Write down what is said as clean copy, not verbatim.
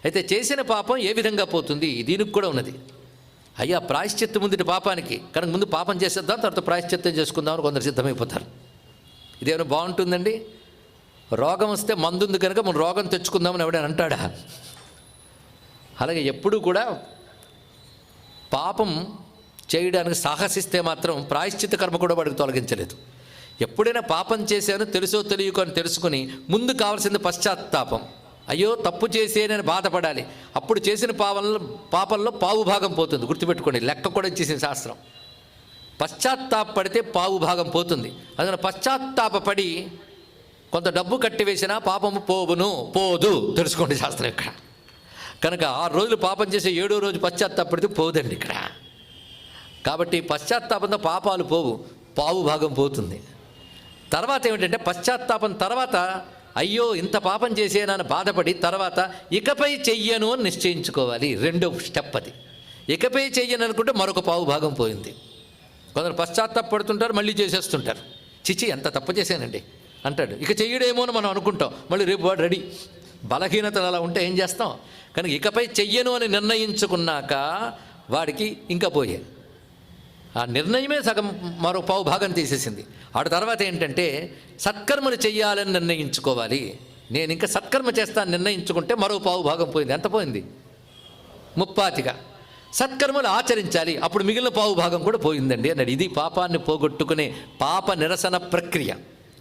అయితే చేసిన పాపం ఏ విధంగా పోతుంది, దీనికి కూడా ఉన్నది. అయ్యా ప్రాయశ్చిత్తం ముందుటి పాపానికి, కనుక ముందు పాపం చేసేద్దాం, తర్వాత ప్రాయశ్చిత్తం చేసుకుందామని కొందరు సిద్ధమైపోతారు. ఇదేమైనా బాగుంటుందండి? రోగం వస్తే మందుంది కనుక మనం రోగం తెచ్చుకుందామని ఎవడైనా అంటాడా? అలాగే ఎప్పుడూ కూడా పాపం చేయడానికి సాహసిస్తే మాత్రం ప్రాయశ్చిత్త కర్మ కూడా వాడికి తొలగించలేదు. ఎప్పుడైనా పాపం చేశాను తెలుసో తెలియకో అని తెలుసుకుని ముందు కావాల్సింది పశ్చాత్తాపం. అయ్యో తప్పు చేసేనని బాధపడాలి. అప్పుడు చేసిన పాపంలో పావు భాగం పోతుంది. గుర్తుపెట్టుకోండి, లెక్క కూడా ఇచ్చేసిన శాస్త్రం. పశ్చాత్తాపడితే పావు భాగం పోతుంది. అందుకని పశ్చాత్తాపడి కొంత డబ్బు కట్టివేసినా పాపము పోదు తెలుసుకోండి శాస్త్రం ఇక్కడ. కనుక 6 రోజులు పాపం చేసే 7వ రోజు పశ్చాత్తాపడితే పోదండి ఇక్కడ. కాబట్టి పశ్చాత్తాపంతో పాపాలు పోవు, పావు భాగం పోతుంది. తర్వాత ఏమిటంటే పశ్చాత్తాపం తర్వాత అయ్యో ఇంత పాపం చేసేనని బాధపడి తర్వాత ఇకపై చెయ్యను అని నిశ్చయించుకోవాలి. 2వ స్టెప్ అది. ఇకపై చెయ్యను అనుకుంటే మరొక పావు భాగం పోయింది. కొందరు పశ్చాత్తాపడుతుంటారు, మళ్ళీ చేసేస్తుంటారు. చిచి ఎంత తప్పు చేశానండి అంటాడు, ఇక చెయ్యడేమో అని మనం అనుకుంటాం. మళ్ళీ రేపు వాడు రెడీ. బలహీనతలు అలా ఉంటే ఏం చేస్తాం? కనుక ఇకపై చెయ్యను అని నిర్ణయించుకున్నాక వాడికి ఇంకా పోయే ఆ నిర్ణయమే సగం మరో పావు భాగం తీసేసింది. ఆడ తర్వాత ఏంటంటే సత్కర్మను చెయ్యాలని నిర్ణయించుకోవాలి. నేను ఇంకా సత్కర్మ చేస్తాను నిర్ణయించుకుంటే మరో పావు భాగం పోయింది. ఎంత పోయింది? 30. సత్కర్మలు ఆచరించాలి, అప్పుడు మిగిలిన పావు భాగం కూడా పోయిందండి అన్నాడు. ఇది పాపాన్ని పోగొట్టుకునే పాప నిరసన ప్రక్రియ.